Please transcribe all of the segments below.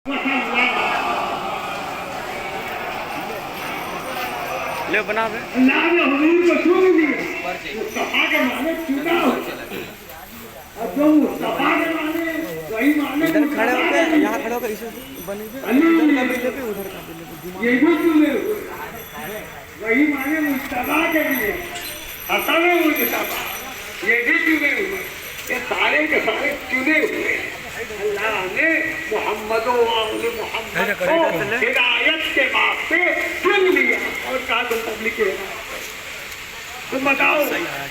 ले बना दे। अल्लाह ने हुजूर को चुन लिया, मुस्तफा के माने चुना हो, और जो मुस्तफा के माने वही माने इधर खड़े होके यहाँ खड़े होकर इसे बनेंगे, इधर का भी ले उधर का भी ले, ये भी चुने हुए वही माने मुस्तफा के लिए असल में मुस्तफा ये भी चुने हुए, ये सारे के सारे चुने हुए। अल्लाह ने मोहम्मद को हिदायत के वास्ते चुन लिया और कहा तुम पब्लिक है, तुम बताओ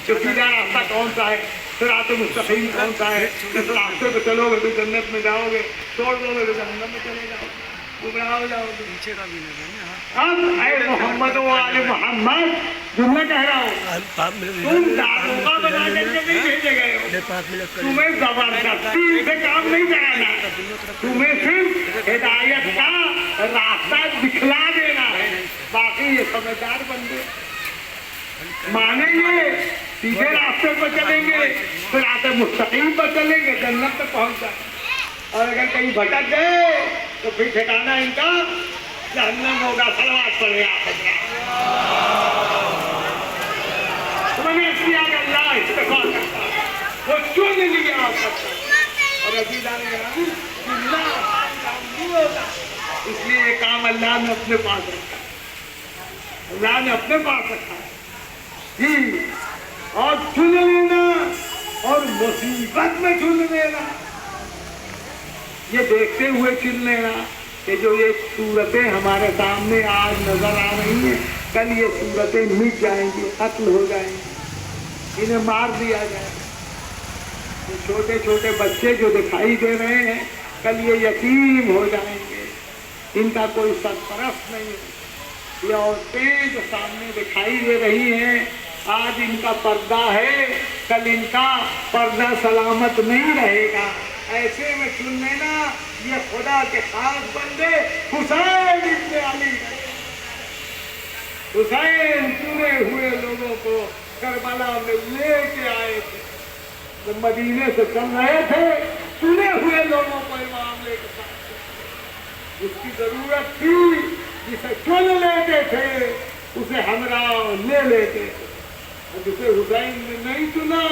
जो सीधा रास्ता कौन सा है, सिरात मुस्तकीम कौन सा है, किस रास्ते पे चलोगे तो जन्नत में जाओगे, छोड़ दोगे तो जहन्नम में चले जाओगे, गुमराह हो जाओगे। पीछे का भी ले अब ऐ मोहम्मद वाले मोहम्मद जुमला कह रहा हूँ, तुम दारोगा बना करके नहीं भेजे गए हो, तुम्हें जबरदस्ती से काम नहीं कराना, तुम्हें सिर्फ हिदायत का रास्ता दिखला देना है, बाकी ये समझदार बंदे मानेंगे, सीधे रास्ते पर चलेंगे, सिरात मुस्तकीम पर चलेंगे, जन्नत तक पहुंच जाए। और अगर कहीं भटक गए तो फिर ठिकाना इनका जहन्नम होगा। सलवात पड़े मैंने किया कि अल्लाह इस्तेफा करता है, वो चुन लिया सकता और अभी जाने होगा, इसलिए ये काम अल्लाह ने अपने पास रखा, अल्लाह ने अपने पास रखा जी। और चुन लेना और मुसीबत में चुन लेना, ये देखते हुए चुन लेना कि जो ये सूरतें हमारे सामने आज नजर आ रही हैं, कल ये सूरतें मिट जाएंगी, खत्म हो जाएंगी, इन्हें मार दिया जाएगा। ये छोटे छोटे बच्चे जो दिखाई दे रहे हैं, कल ये यतीम हो जाएंगे, इनका कोई सरपरस्त नहीं है। ये औरतें जो सामने दिखाई दे रही हैं, आज इनका पर्दा है, कल इनका पर्दा सलामत नहीं रहेगा। ऐसे में सुन लेना, ये खुदा के खास बंदे हुसैन इब्ने अली, हुसैन चुने हुए लोगों को करबला में लेके आए थे, जब मदीने से चल रहे थे, चुने हुए लोगों को इमाम लेके साथ, जिसकी जरूरत थी, जिसे चुन लेते थे, उसे हमरा ले लेते थे, और जिसे हुसैन ने नहीं चुना,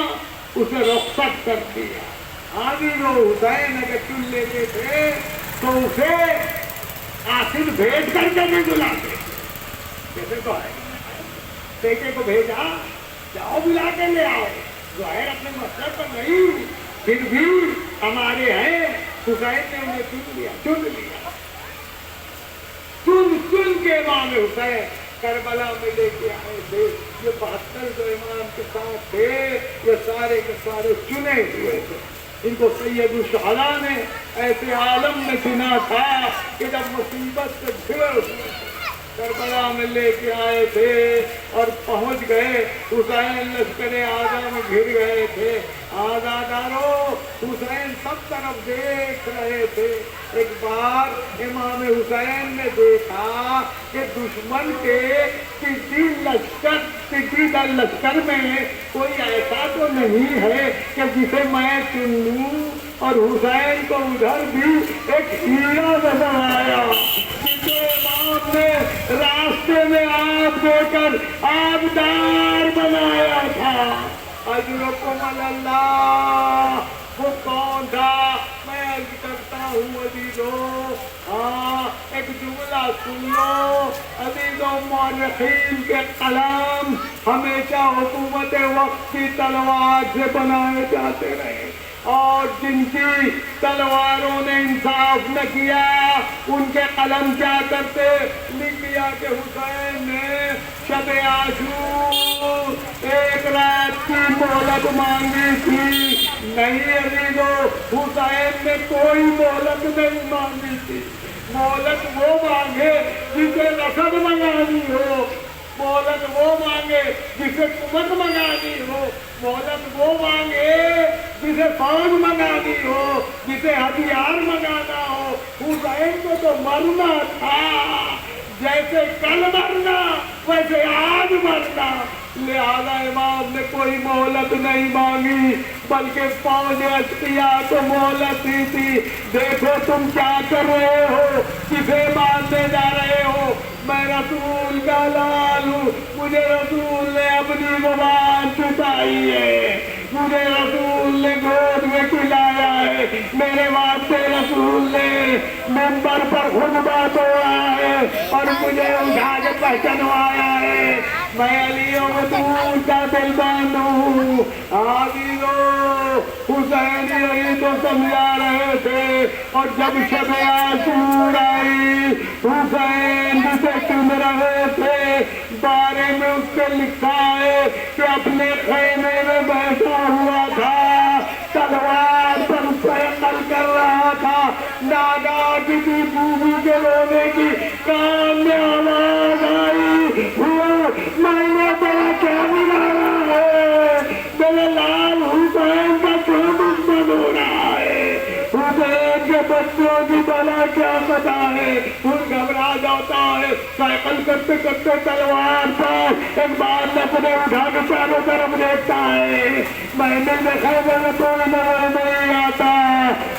उसे रुखसत कर दिया। आदि वो हुसैन अगर चुन लेते थे तो उसे आखिर भेज करके भी बुलाते, जैसे तो है बेटे को भेजा, जाओ बुला के ले आओ, ज़ाहिर अपने मकसद पर नहीं, फिर भी हमारे हैं, हुसैन ने उन्हें चुन लिया, चुन के इमाम हुसैन करबला में लेके आए थे। ये 72 जो इमाम के साथ थे, ये सारे के सारे चुने हुए थे। इनको सैयदुल शुहदा ने ऐसे आलम में चुना था कि जब मुसीबत से घिरे हुए करबला में लेके आए थे और पहुंच गए, हुसैन लश्कर आज़ा में घिर गए थे। आज़ादारों, हुसैन सब तरफ देख रहे थे। एक बार इमाम हुसैन ने देखा कि दुश्मन के टिड्डी दल लश्कर में कोई ऐसा तो नहीं है कि जिसे मैं चुन लूं, और हुसैन को उधर भी एक हीरा नजर आया, जिसे इमाम ने रास्ते में आग देकर आबदार बनाया था। अजरकुम अल्लाह, वो कौन था? मैं अर्ज करता हूँ अजीजों, एक जुमला सुन लो अजीजों, मौरखीन के कलाम हमेशा हुकूमत वक्त की तलवार से बनाए जाते रहे, और जिनकी तलवारों ने इंसाफ न किया, उनके कलम क्या करते, लिख दिया कि हुसैन ने शब-ए आशूर एक रात की मोहलत मांगी थी। नहीं अजीजों, हुसैन ने कोई मोहलत नहीं मांगी थी। मोहलत वो मांगे जिसे रसद मंगानी हो, मोहलत वो मांगे जिसे कुमत मंगानी हो, मोहलत वो मांगे जिसे फौज मंगानी हो, जिसे हथियार मंगाना हो। हुसैन को तो मरना था, जैसे कल मरना वैसे आज मरना। لہذا امام نے کوئی مہلت نہیں مانگی بلکہ 5 اشقیا کو مہلت دی تھی. دیکھو تم کیا کر رہے ہو, کسے ماننے جا رہے ہو؟ میں رسول کا لال ہوں, مجھے رسول نے اپنی زبان چھپائی ہے, مجھے رسول نے گود میں کھلایا ہے, میرے واسطے رسول نے منبر پر خطبہ توڑا ہے اور مجھے اٹھا کے پہچنوایا ہے. میں علی و رسول کا دل بند ہوں. عزیزو حسین یہی تو سمجھا رہے تھے, اور جب شب عاشور آئی حسین جسے چن رہے تھے بارے میں اس سے لکھا ہے کہ اپنے خیمے میں بیٹھا ہوا تھا, تلوار پر سیقل کر رہا تھا, ناگاہ کسی بیوی کے رونے کی کان میں آواز آئی, میں نے بڑا کیا بگاڑا ہے, میرے لال حسین کا کیوں دشمن ہو رہا ہے, حسین کے بچوں کی بلا کیا پتا ہے. خود گھبرا جاتا ہے, سائیکل کرتے کرتے تلوار پر ایک بار اپنے اٹھا کے چاروں طرف دیکھتا ہے. میں نے دیکھا میں کوئی نظر نہیں آتا,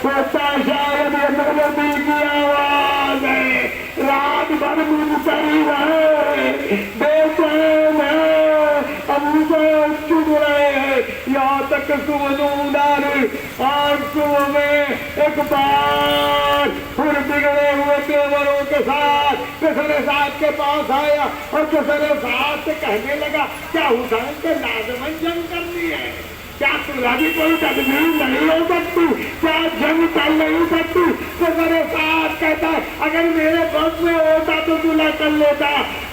ہوتا شاید یہ نبی کی آواز ہے, رات بھر منتظر ہے, بے چین ہے, ابو سے چن رہے ہیں یہاں تک صبح ڈالی. اور صبح میں ایک بار پھر بگڑے ہوئے تیوروں کے ساتھ کسر ساتھ کے پاس آیا اور کسر ساتھ سے کہنے لگا کیا حسین کے لازمن جنگ کرنی ہے, کیا تمہیں بھی کوئی تدبیر نہیں ہو سکتی, کیا جنگ کر نہیں سکتی؟ کسر ساتھ کہتا ہے اگر میرے بس میں ہوتا تو تلا کر لیتا,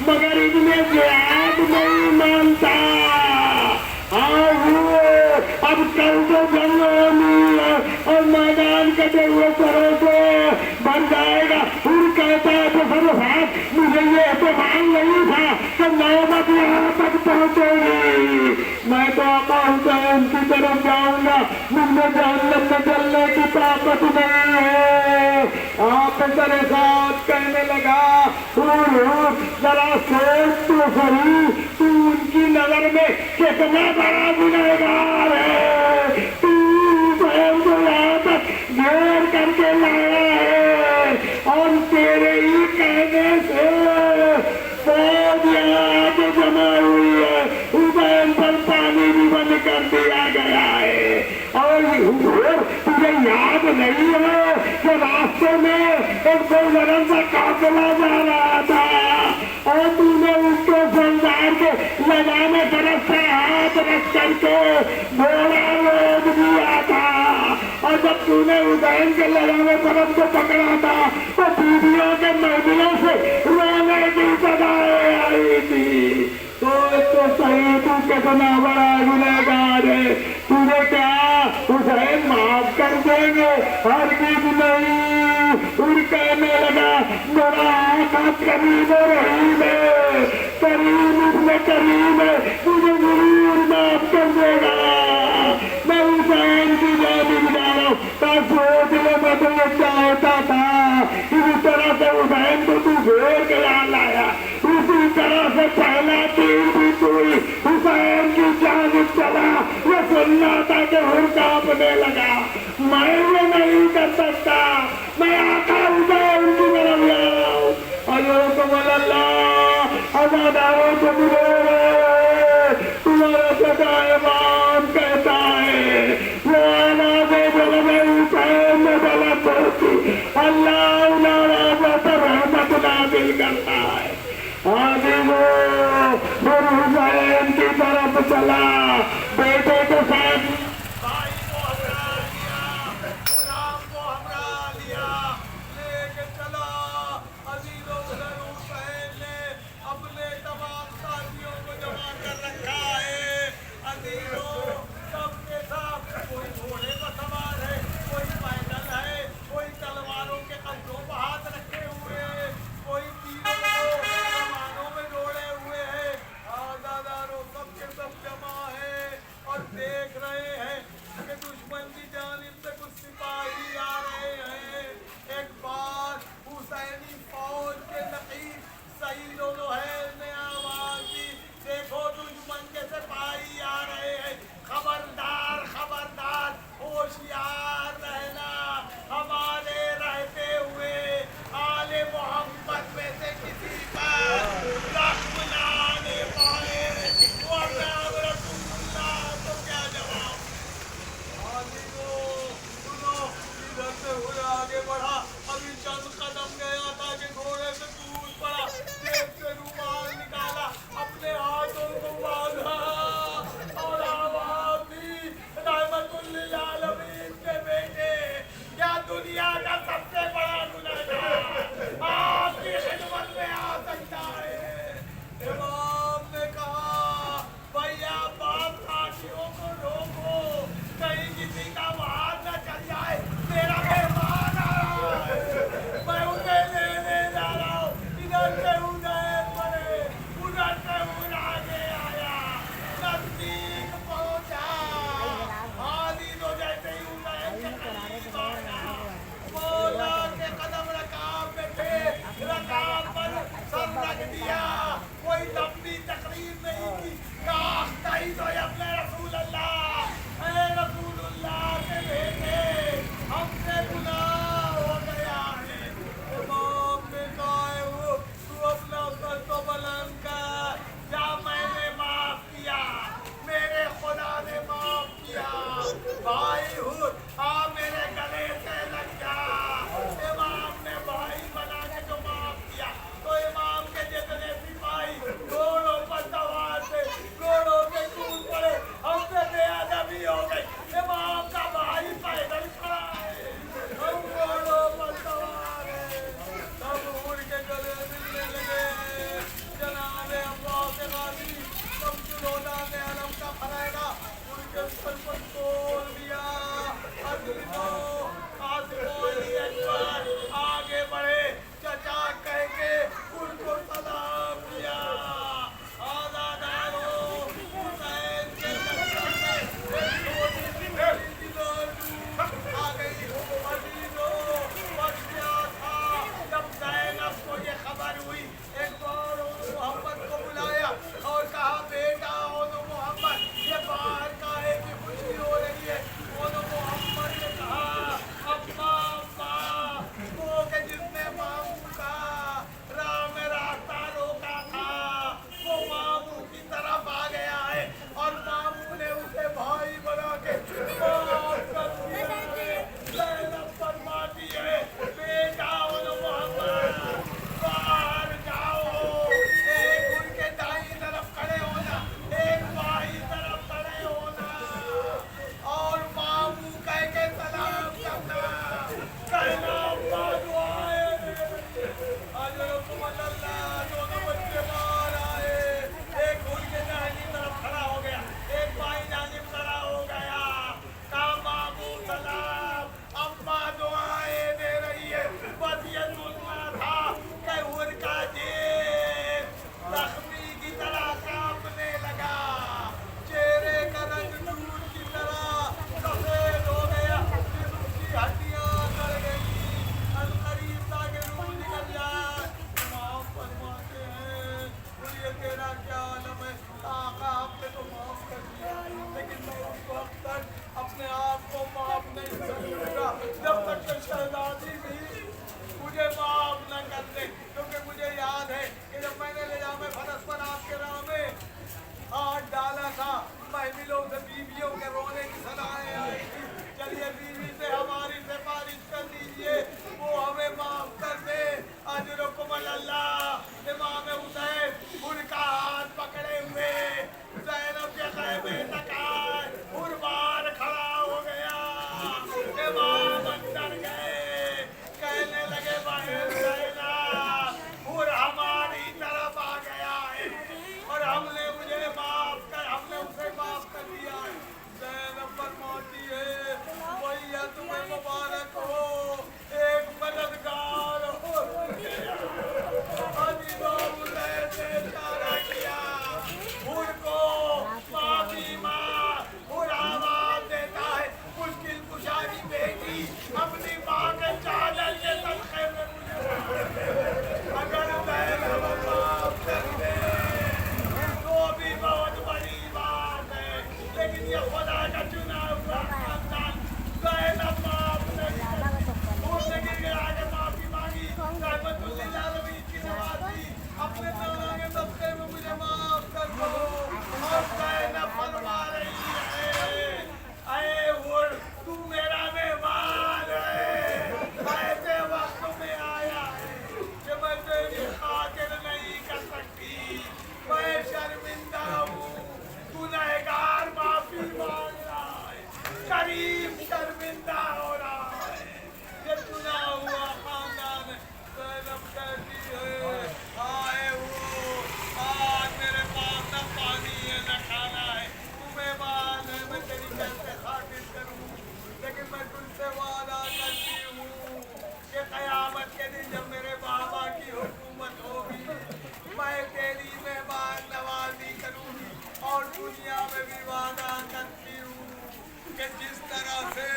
مگر ابن زیاد نہیں مانتا. اب کل تو جنگ ہونی ہے اور میدان کٹے ہوئے سروں سے بن جائے گا. پھر کہتا ہے تو ساتھ مجھے یہ اعتماد نہیں تھا کہ نوبت یہاں تک پہنچے گی. میں تو آقا حسین کی طرف جاؤں گا, مجھ میں جہنم میں جلنے کی طاقت نہیں ہے. آپ سر ساتھ کہنے لگا ذرا سوچ تو صحیح, تو ان کی نظر میں کتنا بڑا گنہگار ہے, تو کو یہاں تک گھیر کر کے لایا ہے اور تیرے ہی کہنے سے فوج یہاں آگے جمع ہوئی ہے, حسین پر پانی بھی بند کر دیا گیا ہے. اور تجھے یاد نہیں ہے کہ راستے میں ایک دو ذرا سا قافلہ جا رہا تھا اور تو نے اس کو سردار کے لگانے طرف سے ہاتھ رکھ کر کے گھوڑا روک دیا تھا, اور جب تو نے حسین کے لگانے طرف کو پکڑا تھا تو بیویوں کے محفلوں سے رونے کی صدائیں آئی تھی. تو صحیح تو کتنا بڑا گنہگار ہے, تجھے کیا حسین معاف کر دیں گے؟ ہرگز نہیں. پھر کہنے لگا میرا آقا کریم رحیم ہے, کریم ابن کریم ہے, مجھے ضرور معاف کر دے گا. میں حسین کی جانب جا رہا ہوں, سوچ لے میں تو یہ چاہتا تھا اسی طرح سے حسین کو تو گھیر کے یہاں لایا, اسی طرح سے پہلا تیر بھی کوئی حسین کی جانب چلا, وہ سننا تھا کہ ہر کانپنے لگا. میں یہ نہیں کر سکتا, میں آقا حسین کی طرف جا رہا ہوں. حضرت اللہ عزاداروں کو ملے تمہارا سدا امام کہتا ہے وہ آواز جلد حسین میں بلند ہوتی, اللہ انہوں پر رحمت نازل کرتا ہے. عزیزو پھر حسین کی طرف چلا, بیٹے کے ساتھ بھائی کو ہمراہ لیا, غلام کو ہمراہ لیا, لے کے چلا. عزیزو حسین نے اپنے تمام ساتھیوں کو جمع کر رکھا ہے. عزیزو سب کے ساتھ کوئی گھوڑے پر سوار ہے, کوئی پیدل ہے, کوئی تلواروں کے قلبوں پر ہاتھ رکھے ہوئے ہے, کوئی تیروں کو کمانوں میں جوڑے ہوئے ہے. آزاداروں سب کے سب جمع ہے اور دیکھ رہے ہیں कि जिस तरह से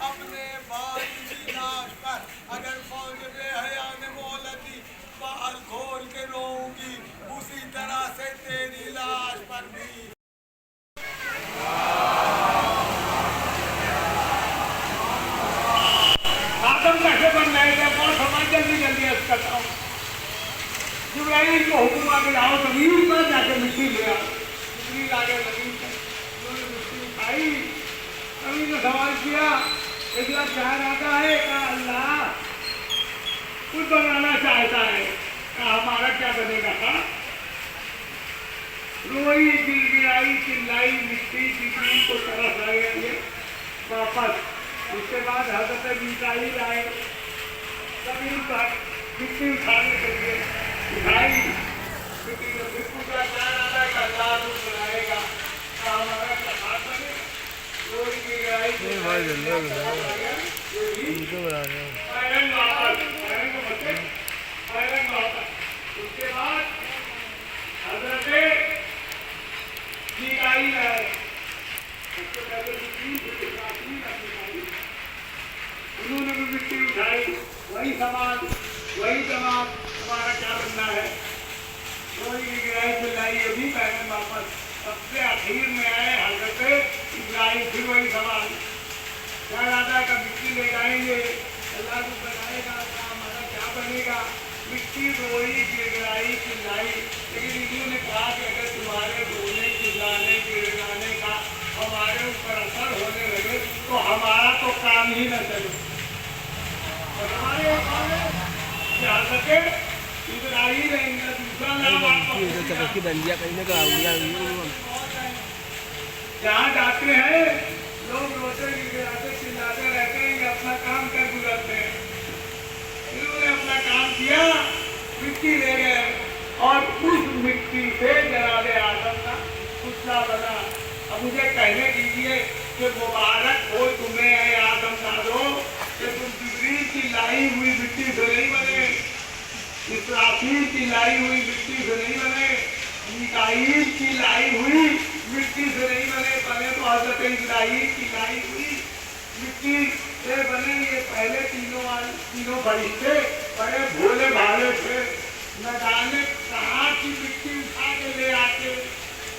अपने भाई की लाश पर अगर फौज बेहया ने मोहलती बाल खोल के रोऊंगी, उसी तरह से तेरी लाश पर भी। आदम कैसे बन रहे थे? बहुत समझ जल्दी जल्दी करता हूँ। जिब्राइल को हुक्म आ गया, आओ जमीन पर जाके मिट्टी ले आओ। जिब्रील आगे जमीन पर, उन्होंने मिट्टी उठाई। कभी ने सवाल किया, इतना प्यार आता है? कहा अल्लाह कुछ बनाना चाहता है। कहा हमारा क्या बनेगा? कहा रोई, गिड़गिड़ाई, चिल्लाई, मिट्टी जिब्रील को तरस आ गए वापस। उसके बाद हज़रत मीकाईल आए, जमीन पर मिट्टी उठाने के लिए उठाई। मिट्टी को फिर पूछा, क्या नाम है? अल्लाह को बनाएगा। हमारा क्या हाथ बने? रोई गिड़गिड़ाई, उसके बाद हज़रत मीकाईल आए। सबसे पहले उन्होंने भी मिट्टी उठाई, वही सवाल, वही जवाब, हमारा क्या बनना है? कोई गिराई चिल्लाई, अभी पहले वापस। सबसे आखिर में आए हज़रत इब्राहिम, फिर वही सवाल, क्या इरादा का? मिट्टी ले जाएंगे, अल्लाह को बनाएगा, हमारा क्या बनेगा? मिट्टी रोई, गिड़गिड़ाई, चिल्लाई, लेकिन इन्होंने कहा कि अगर तुम्हारे रोने, चिल्लाने, गिड़गिड़ाने का हमारे ऊपर असर होने लगे तो हमारा तो काम ही न चले। हमारे यहाँ सके इब्राहिम रहेंगे, दूसरा नाम आपको दंडिया कहीं ना जहाँ जाते हैं लोग रोते गिड़गिड़ाते चिल्लाते रहते हैं, ये अपना काम कर गुजरते हैं। इन्होंने अपना काम किया, मिट्टी ले गए और उस मिट्टी से जनाबे आदम का पुतला बना। अब मुझे कहने दीजिए कि मुबारक हो तुम्हें है आदम दादो कि तुम जिब्रील की लाई हुई मिट्टी से नहीं बने, इसराफील की लाई हुई मिट्टी से नहीं बने, मीकाईल की लाई हुई मिट्टी से नहीं बने। बने तो हज़रत इब्राहीम की लाई हुई मिट्टी से बने। ये पहले तीनों फरिश्ते बड़े भोले भाले थे, न जाने कहाँ की मिट्टी उठा के ले आते।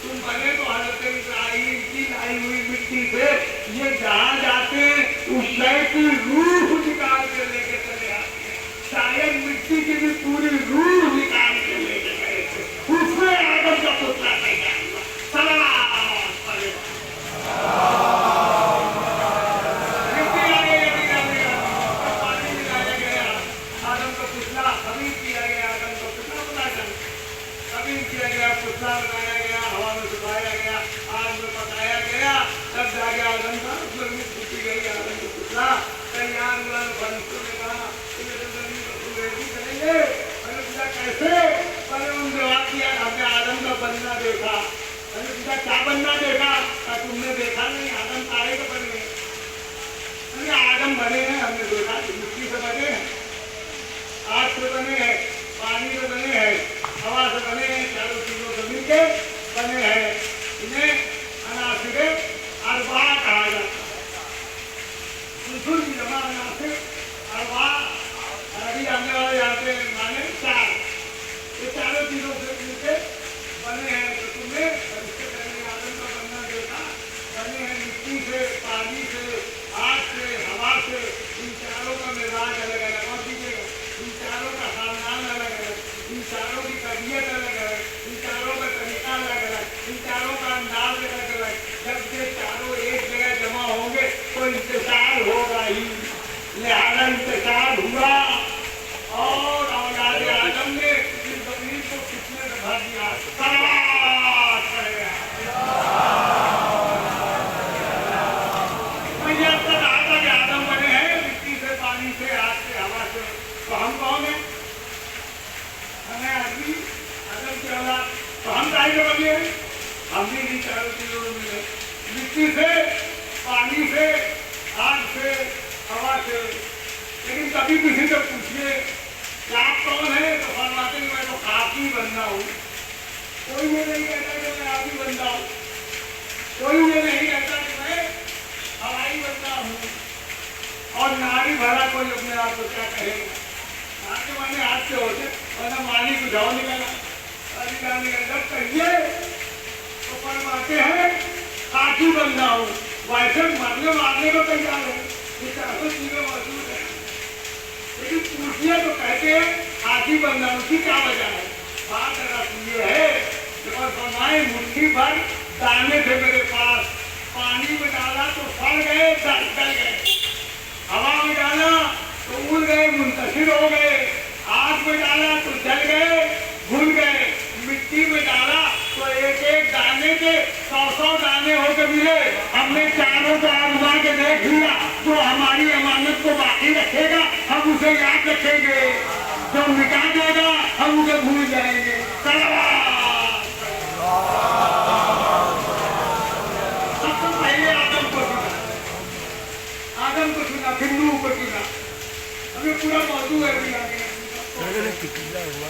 तुम बने तो हज़रत इब्राहीम की लाई हुई मिट्टी से। ये जहाँ जाते हैं उस शय की रूह निकाल के लेके चले आते हैं। शायद मिट्टी की भी पूरी रूह निकाल के लेके गए थे, उसमें आदम का पुतला तैयार हुआ। मिट्टी आ गई, पानी मिलाया गया, आदम का पुतला अभी किया गया, आदम का पुतला बनाया, अभी किया गया, पुतला बनाया गया, हवा में सुखाया गया, आग में पकाया गया, तब जाके आदम का टूटी गई, आदम का पुतला तैयार हुआ। फरिश्तों ने कहा करेंगे, कैसे? मैंने उन जवाब दिया, हमने आदम का बनना देखा। मैंने पूछा क्या बनना देखा? तुमने देखा नहीं, आदम तारे का बने। मैंने आदम बने हैं, हमने देखा, मिट्टी से बने हैं, आग से बने हैं, पानी से बने हैं, हवा से बने हैं, चारों चीजों से मिलके बने हैं। इन्हें अनासिरे अरबा कहा जाता है। जमा अनासिर अरबा अरबी आने वाले जाते हैं माने चार। ये चारों चीजों से मिलके बने हैं। तो तुमने इससे पहले आदम का बनना देखा, बने हैं मिट्टी से, पानी से, आग से, हवा से। इन चारों का मिजाज अलग अलग, और दीजिएगा इन चारों का खानदान अलग अलग, इन चारों की तबीयत अलग अलग, इन चारों का तरीका अलग अलग, इन चारों का अंदाज अलग अलग। जब ये चारों एक जगह जमा होंगे तो इंतजार होगा ही, लिहाजा इंतजार हुआ। और औलाद आदम ने इस जमीन को किसने भर दिया? आदम बने हैं मिट्टी से, पानी से, आग से, हवा से। तो हम कौन है? हमें आदमी आदम की औलाद। तो हम काहे बने हैं? हम भी नहीं चारों चीजों में मिले, मिट्टी से, पानी से, आग से, हवा से। लेकिन कभी किसी से पूछिए कि आप कौन है, तो फरमाते हैं मैं तो आप ही बनना हूँ। कोई ये नहीं कहता कि मैं आप ही बनता हूँ, कोई ये नहीं कहता कि मैं नारी भरा कोई अपने आप को क्या कहेगा। आगे मैंने हाथ से होते वरना माली को जाओ निकला जब कहिए तो परमाते हैं साथी बन जाओ, वैसे मारने को तैयार है, ये चारों चीजें मौजूद है, लेकिन पूछिए तो कहते हैं हाथी बन जाओ। उसकी क्या वजह है? बात ये है और फरमाए मुट्ठी भर दाने थे मेरे पास, पानी में डाला तो फल गए, डल गए, हवा में डाला तो उड़ गए, मुंतशिर हो गए, आग में डाला तो जल गए, भूल गए, मिट्टी में डाला तो एक एक दाने के 100 दाने होकर मिले। हमने चारों को आजमा के देख लिया, जो हमारी अमानत को बाकी रखेगा हम उसे याद रखेंगे, जो मिटा देगा हम उसे भूल जाएंगे। सबसे पहले आदम को सुना, फिर नूह को सुना, हमें पूरा मौजूद है।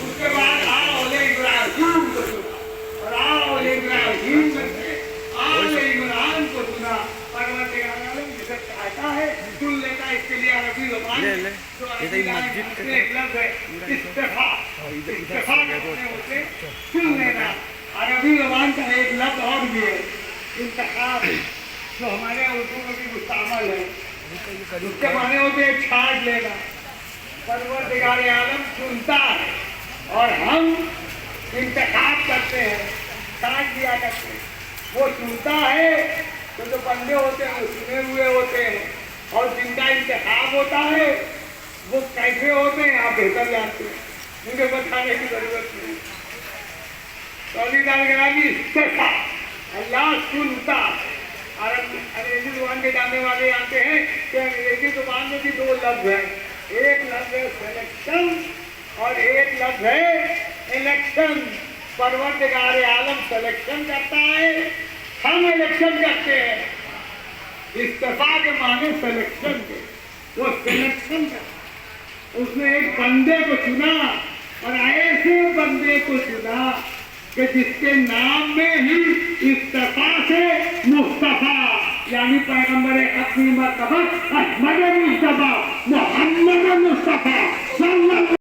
उसके बाद आओले इब्राहिम को सुना, और आओले इब्राहिम से आओले इमरान को सुना। परवरदिगार जिसे चाहता है सुन लेता, इसके लिए अरबी ज़बान जो अरबी में एक लफ्ज़ है इस्तिफ़ा करने होते सुन लेना। अरबी ज़बान का एक लफ्ज़ और भी है इंतखाब, जो हमारे उर्दू में भी मुस्तअमल है, उसके माने होते हैं छांट लेना। परवरदिगार आलम चुनता है और हम इंतखाब करते हैं, छांट दिया करते हैं। वो चुनता है तो जो बंदे होते हैं वो चुने हुए होते हैं, और जिनका इंतखाब होता है वो कैसे होते हैं आप बेहतर जानते हैं, मुझे बताने की जरूरत नहीं। इस्तिफ़ा अल्लाह चुनता। और अंग्रेजी जुबान के जानने वाले जानते हैं कि अंग्रेजी जुबान में भी 2 लफ्ज़ हैं, एक लफ्ज़ है सिलेक्शन और एक लफ्ज़ है इलेक्शन। परवरदिगार आलम सिलेक्शन करता है, हम इलेक्शन करते हैं। इस्तिफ़ा के माने सिलेक्शन के, वो सिलेक्शन का उसने एक बंदे को चुना, और ऐसे बंदे को चुना कि जिसके नाम में ही इस्तिफ़ा से मुस्तफ़ा यानी पैगंबर अपनी मर्तबा अहमद मुस्तफ़ा मोहम्मद मुस्तफ़ा